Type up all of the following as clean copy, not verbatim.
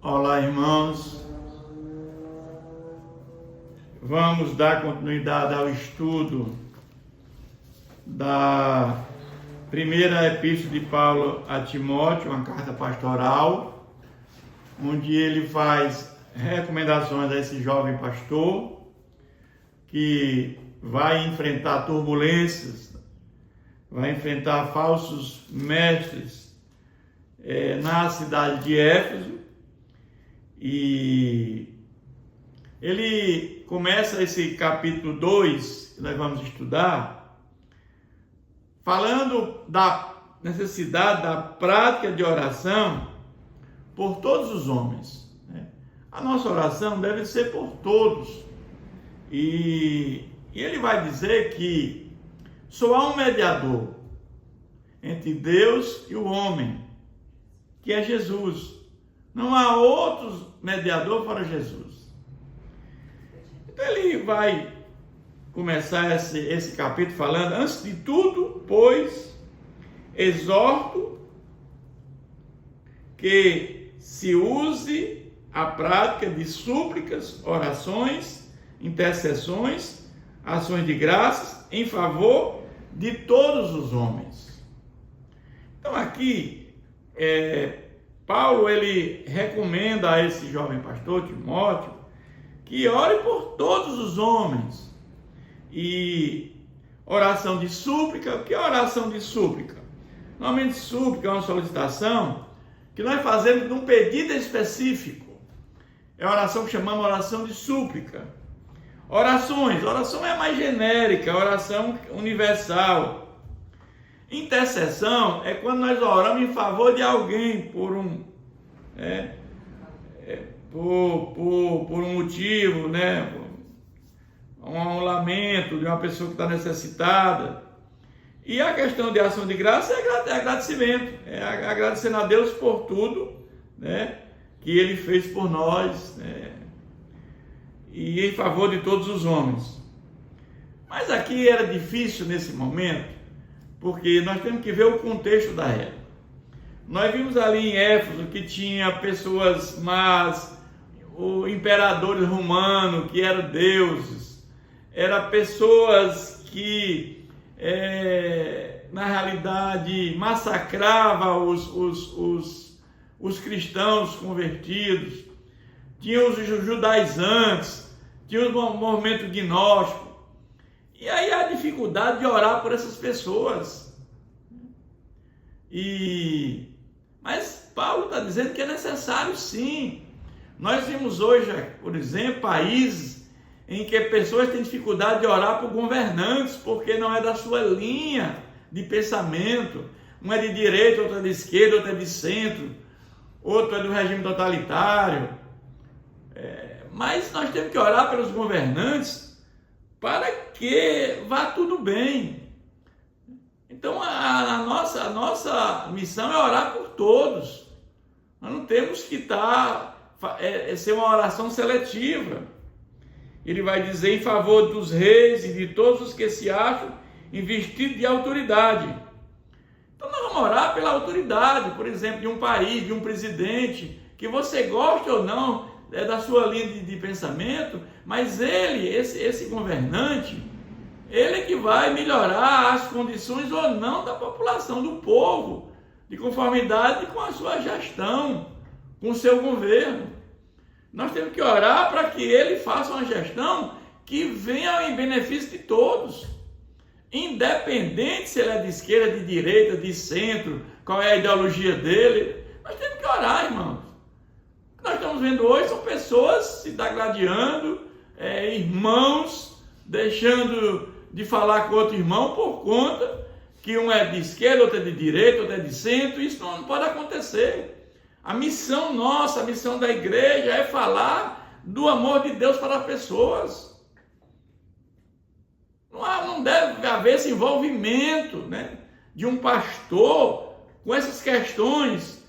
Olá, irmãos. Vamos dar continuidade ao estudo da primeira epístola de Paulo a Timóteo, uma carta pastoral, onde ele faz recomendações a esse jovem pastor que vai enfrentar turbulências, vai enfrentar falsos mestres na cidade de Éfeso. E ele começa esse capítulo 2, que nós vamos estudar, falando da necessidade da prática de oração por todos os homens. A nossa oração deve ser por todos. E ele vai dizer que só há um mediador entre Deus e o homem, que é Jesus. Não há outro mediador para Jesus. Então ele vai começar esse capítulo falando: antes de tudo, pois, exorto que se use a prática de súplicas, orações, intercessões, ações de graças em favor de todos os homens. Então aqui Paulo ele recomenda a esse jovem pastor Timóteo que ore por todos os homens. E oração de súplica, o que é oração de súplica? Normalmente súplica é uma solicitação que nós fazemos de um pedido específico. É a oração que chamamos oração de súplica. Oração é mais genérica, oração universal. Intercessão é quando nós oramos em favor de alguém por um motivo, um lamento de uma pessoa que está necessitada. E a questão de ação de graça é agradecimento, agradecendo a Deus por tudo, que Ele fez por nós, e em favor de todos os homens. Mas aqui era difícil nesse momento, porque nós temos que ver o contexto da época. Nós vimos ali em Éfeso que tinha pessoas más, o imperadores romanos que eram deuses, eram pessoas que na realidade massacravam os cristãos convertidos, tinha os judaizantes, tinha o movimento gnóstico. E aí a dificuldade de orar por essas pessoas. Mas Paulo está dizendo que é necessário sim. Nós vimos hoje, por exemplo, países em que pessoas têm dificuldade de orar por governantes, porque não é da sua linha de pensamento. Um é de direita, outro é de esquerda, outro é de centro, outro é do regime totalitário. Mas nós temos que orar pelos governantes para que vá tudo bem. Então a nossa missão é orar por todos. Nós não temos que ser uma oração seletiva. Ele vai dizer em favor dos reis e de todos os que se acham investidos de autoridade. Então nós vamos orar pela autoridade, por exemplo, de um país, de um presidente, que você goste ou não da sua linha de pensamento, mas esse governante, ele é que vai melhorar as condições ou não da população, do povo, de conformidade com a sua gestão, com o seu governo. Nós temos que orar para que ele faça uma gestão que venha em benefício de todos, independente se ele é de esquerda, de direita, de centro, qual é a ideologia dele. Nós temos que orar, irmãos. O que nós estamos vendo hoje são pessoas se degladiando, irmãos deixando de falar com outro irmão por conta que um é de esquerda, outro é de direita, outro é de centro. Isso não pode acontecer. A missão nossa, a missão da igreja é falar do amor de Deus para as pessoas. Não deve haver esse envolvimento, de um pastor com essas questões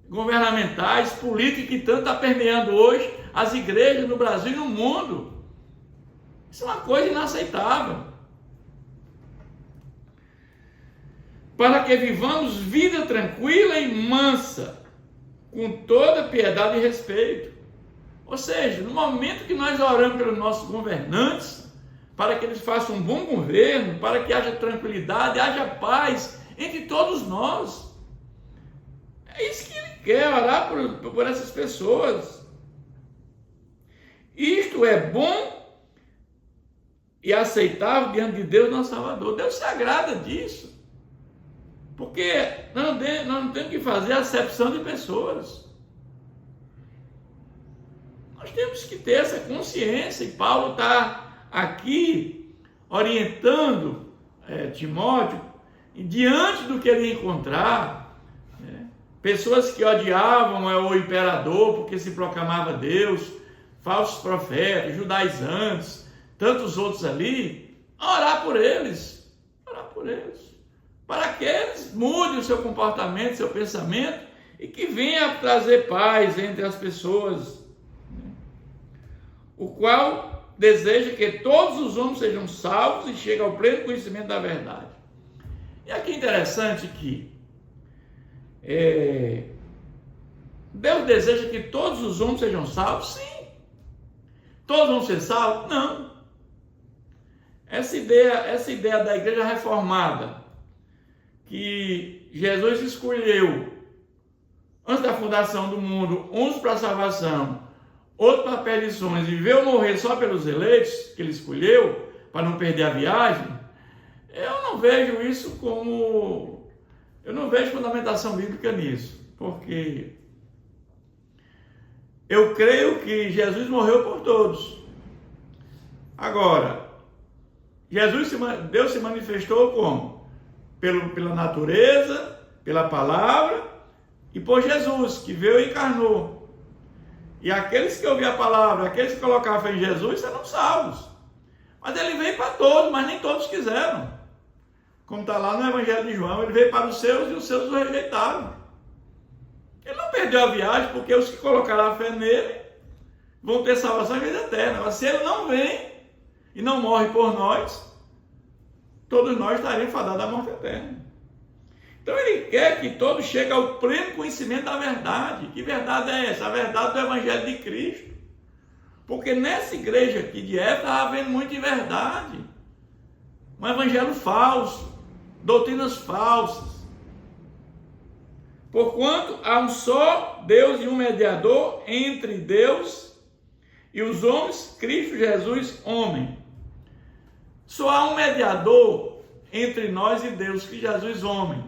governamentais, políticas, que tanto está permeando hoje as igrejas no Brasil e no mundo. Isso é uma coisa inaceitável. Para que vivamos vida tranquila e mansa, com toda piedade e respeito. Ou seja, no momento que nós oramos pelos nossos governantes, para que eles façam um bom governo, para que haja tranquilidade, haja paz entre todos nós. É isso que ele quer, orar por essas pessoas. Isto é bom e aceitável diante de Deus, nosso Salvador. Deus se agrada disso. Porque nós não temos que fazer acepção de pessoas. Nós temos que ter essa consciência, e Paulo está aqui orientando Timóteo, e diante do que ele encontrar, pessoas que odiavam o imperador porque se proclamava Deus, falsos profetas, judaizantes, tantos outros ali, orar por eles, para que eles mudem o seu comportamento, seu pensamento, e que venha trazer paz entre as pessoas, o qual deseja que todos os homens sejam salvos e cheguem ao pleno conhecimento da verdade. E aqui é interessante que Deus deseja que todos os homens sejam salvos? Sim. Todos vão ser salvos? Não. Essa ideia da igreja reformada, que Jesus escolheu antes da fundação do mundo, uns para a salvação, outros para perdições, e veio morrer só pelos eleitos que ele escolheu, para não perder a viagem, eu não vejo isso como... Eu não vejo fundamentação bíblica nisso, porque eu creio que Jesus morreu por todos. Agora, Deus se manifestou como? Pela natureza, pela palavra e por Jesus, que veio e encarnou. E aqueles que ouviam a palavra, aqueles que colocavam fé em Jesus, serão salvos. Mas ele veio para todos, mas nem todos quiseram. Como está lá no Evangelho de João, ele veio para os seus e os seus o rejeitaram. Ele não perdeu a viagem, porque os que colocaram a fé nele vão ter salvação e vida eterna. Mas se ele não vem e não morre por nós, todos nós estaríamos fadados à morte eterna. Então ele quer que todos cheguem ao pleno conhecimento da verdade. Que verdade é essa? A verdade do Evangelho de Cristo. Porque nessa igreja aqui de Éfeso estava havendo muita inverdade. Um evangelho falso, doutrinas falsas. Porquanto há um só Deus e um mediador entre Deus e os homens, Cristo Jesus, homem. Só há um mediador entre nós e Deus, que Jesus, homem.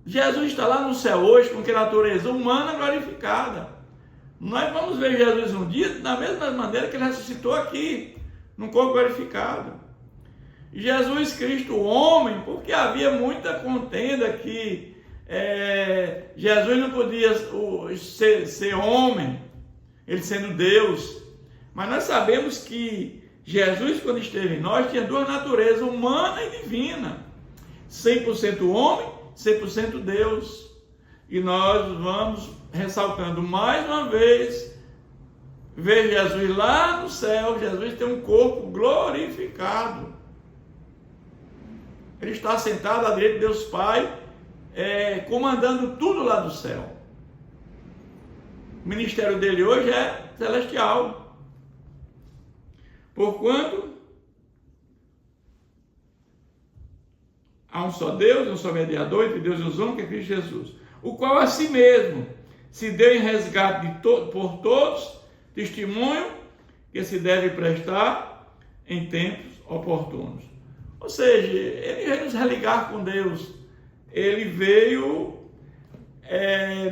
Jesus está lá no céu hoje com que a natureza humana glorificada. Nós vamos ver Jesus um dia da mesma maneira que ele ressuscitou aqui, num corpo glorificado. Jesus Cristo, homem, porque havia muita contenda que Jesus não podia ser homem, ele sendo Deus. Mas nós sabemos que Jesus, quando esteve em nós, tinha duas naturezas, humana e divina. 100% homem, 100% Deus. E nós vamos ressaltando mais uma vez, ver Jesus lá no céu. Jesus tem um corpo glorificado. Ele está sentado à direita de Deus Pai, comandando tudo lá do céu. O ministério dele hoje é celestial. Porquanto há um só Deus, um só mediador entre Deus e os homens, que é Cristo Jesus, o qual a si mesmo se deu em resgate por todos, testemunho que se deve prestar em tempos oportunos. Ou seja, ele veio nos religar com Deus, ele veio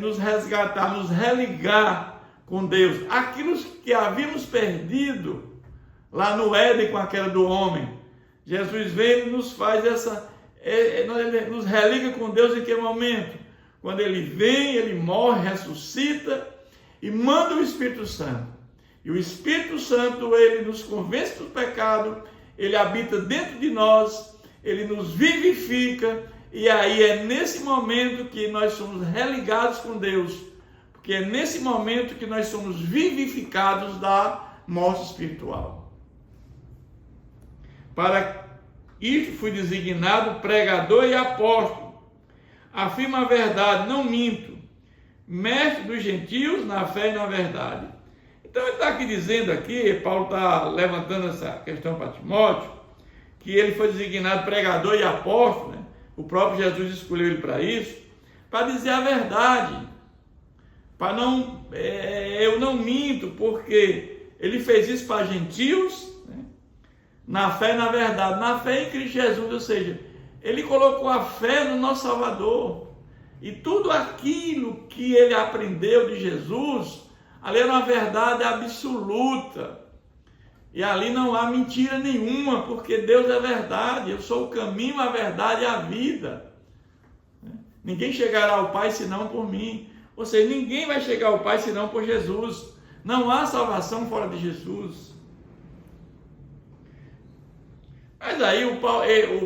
nos resgatar, nos religar com Deus. Aquilo que havíamos perdido lá no Éden com a queda do homem, Jesus vem e nos faz ele nos religa com Deus em que momento? Quando ele vem, ele morre, ressuscita e manda o Espírito Santo. E o Espírito Santo, ele nos convence do pecado, ele habita dentro de nós, ele nos vivifica, e aí é nesse momento que nós somos religados com Deus, porque é nesse momento que nós somos vivificados da morte espiritual. Para isto fui designado pregador e apóstolo. Afirmo a verdade, não minto. mestre dos gentios na fé e na verdade. Então ele está aqui dizendo aqui, Paulo está levantando essa questão para Timóteo, que ele foi designado pregador e apóstolo, né? O próprio Jesus escolheu ele para isso, para dizer a verdade, para não, eu não minto, porque ele fez isso para gentios, né? Na fé e na verdade, na fé em Cristo Jesus, ou seja, ele colocou a fé no nosso Salvador, e tudo aquilo que ele aprendeu de Jesus, ali era uma verdade absoluta, e ali não há mentira nenhuma, porque Deus é verdade, eu sou o caminho, a verdade e a vida. Ninguém chegará ao Pai senão por mim. Ou seja, ninguém vai chegar ao Pai senão por Jesus. Não há salvação fora de Jesus. Mas aí o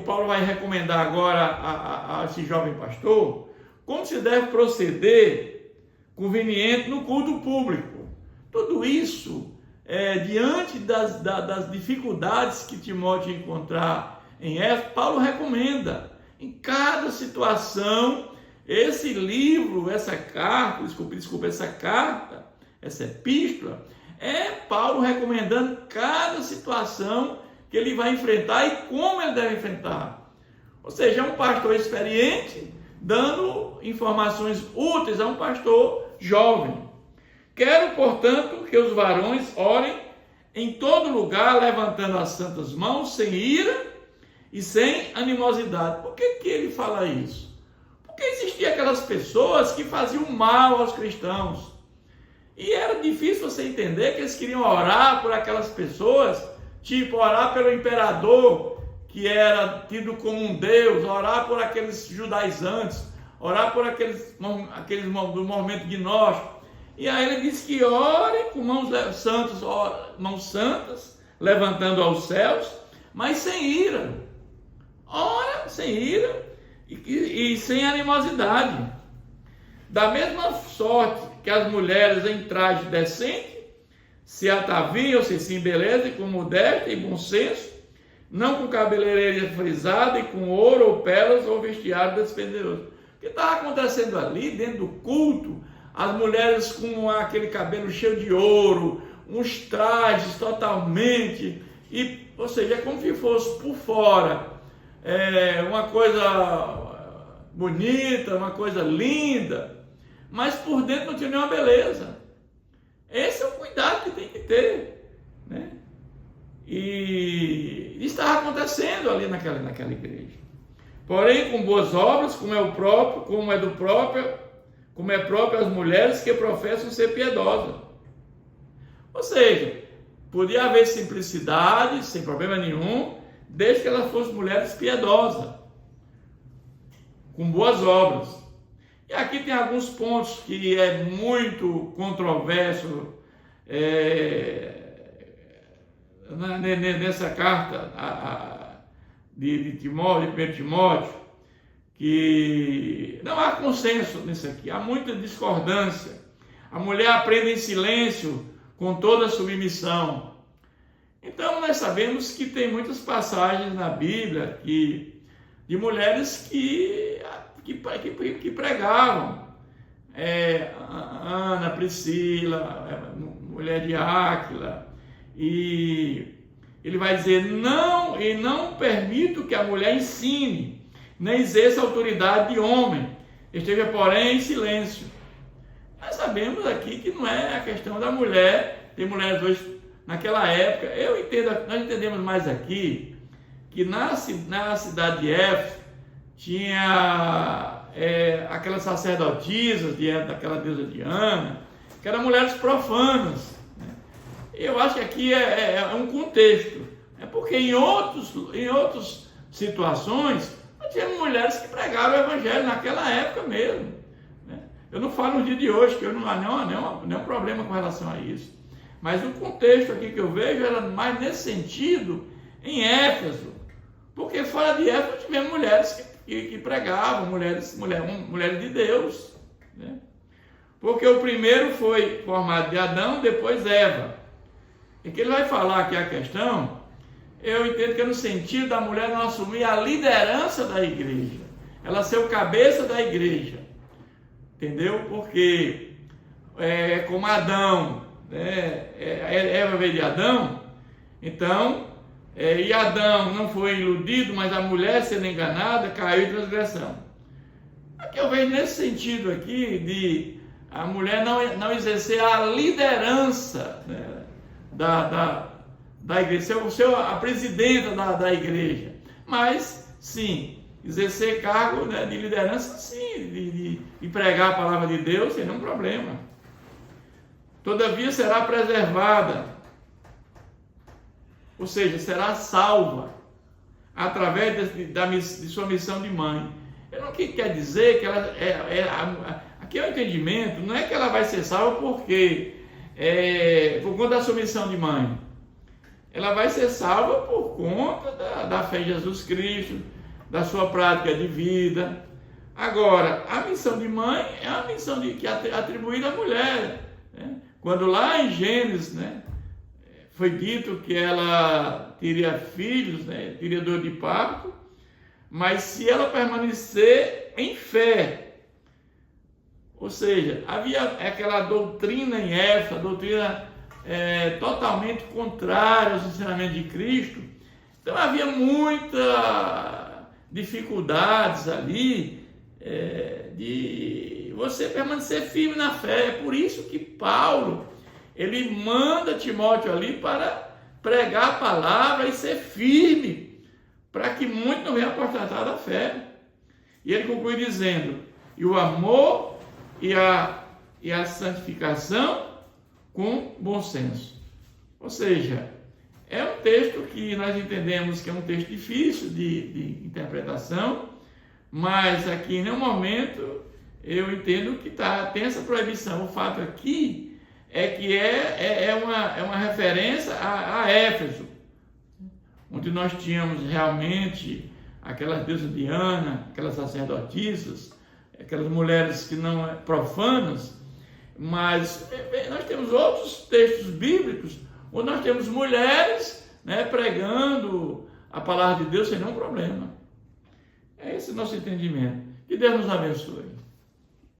Paulo vai recomendar agora a esse jovem pastor como se deve proceder conveniente no culto público. Tudo isso diante das dificuldades que Timóteo encontrar em Éfeso, Paulo recomenda em cada situação. Esse livro, essa carta, essa epístola, é Paulo recomendando cada situação que ele vai enfrentar e como ele deve enfrentar. Ou seja, é um pastor experiente dando informações úteis a um pastor jovem. Quero, portanto, que os varões orem em todo lugar, levantando as santas mãos, sem ira e sem animosidade. Por que ele fala isso? Porque existiam aquelas pessoas que faziam mal aos cristãos. E era difícil você entender que eles queriam orar por aquelas pessoas, tipo orar pelo imperador, que era tido como um deus, orar por aqueles judaizantes, orar por aqueles do movimento gnóstico. E aí ele diz que ore com mãos santas, levantando aos céus, mas sem ira. Ora sem ira e sem animosidade. Da mesma sorte que as mulheres em traje decente se ataviam, se embelezem com modéstia e bom senso, não com cabeleireira frisada e com ouro ou pérolas ou vestiário despendioso. O que estava acontecendo ali dentro do culto? As mulheres com aquele cabelo cheio de ouro, uns trajes totalmente, ou seja, é como se fosse por fora uma coisa bonita, uma coisa linda, mas por dentro não tinha nenhuma beleza. Esse é o cuidado que tem que ter, né? E estava acontecendo ali naquela igreja. Porém, com boas obras, como é próprio as mulheres que professam ser piedosas. Ou seja, podia haver simplicidade, sem problema nenhum, desde que elas fossem mulheres piedosas, com boas obras. E aqui tem alguns pontos que é muito controverso nessa carta de Timóteo, de 1 Timóteo, que não há consenso nisso aqui, há muita discordância. A mulher aprende em silêncio, com toda a submissão. Então nós sabemos que tem muitas passagens na Bíblia de mulheres que pregavam. Ana, Priscila, mulher de Áquila, e ele vai dizer, não permito que a mulher ensine, nem exerça autoridade de homem, esteja, porém, em silêncio. Nós sabemos aqui que não é a questão da mulher, tem mulheres hoje, naquela época, nós entendemos mais aqui, que na cidade de Éfeso, tinha aquelas sacerdotisas diante daquela deusa Diana, que eram mulheres profanas, né? Eu acho que aqui é um contexto, porque em outras situações, nós tínhamos mulheres que pregaram o evangelho naquela época mesmo, né? Eu não falo no dia de hoje, que eu não há nenhum problema com relação a isso, mas o contexto aqui que eu vejo era mais nesse sentido em Éfeso, porque fora de Éfeso tivemos mulheres que pregavam, mulheres de Deus, né? Porque o primeiro foi formado de Adão, depois Eva. E que ele vai falar aqui a questão, eu entendo que é no sentido da mulher não assumir a liderança da igreja, ela ser o cabeça da igreja. entendeu? Porque como Adão, Eva veio de Adão, então, e Adão não foi iludido, mas a mulher sendo enganada caiu em transgressão. Aqui eu vejo nesse sentido aqui de a mulher não exercer a liderança, né, da igreja, a presidenta da igreja, mas sim, exercer cargo, né, de liderança, sim, de pregar a palavra de Deus sem nenhum problema. Todavia será preservada, ou seja, será salva através de sua missão de mãe. O que quer dizer que ela aqui é o entendimento, não é que ela vai ser salva porque por conta da sua missão de mãe. Ela vai ser salva por conta da fé em Jesus Cristo, da sua prática de vida. Agora, a missão de mãe é a missão que é atribuída à mulher, né? Quando lá em Gênesis, né, foi dito que ela teria filhos, né, teria dor de parto, mas se ela permanecer em fé, ou seja, havia aquela doutrina em Éfeso, a doutrina totalmente contrária aos ensinamentos de Cristo, então havia muitas dificuldades ali de você permanecer firme na fé. É por isso que Paulo, ele manda Timóteo ali para pregar a palavra e ser firme, para que muitos não venham apostatar da fé. E ele conclui dizendo, e o amor e a santificação com bom senso. Ou seja, é um texto que nós entendemos que é um texto difícil de interpretação, mas aqui em nenhum momento eu entendo que tem essa proibição. O fato aqui é que é uma referência a Éfeso, onde nós tínhamos realmente aquelas deusas Diana, aquelas sacerdotisas, aquelas mulheres que não profanas, mas nós temos outros textos bíblicos onde nós temos mulheres, né, pregando a palavra de Deus sem nenhum problema. É esse o nosso entendimento. Que Deus nos abençoe.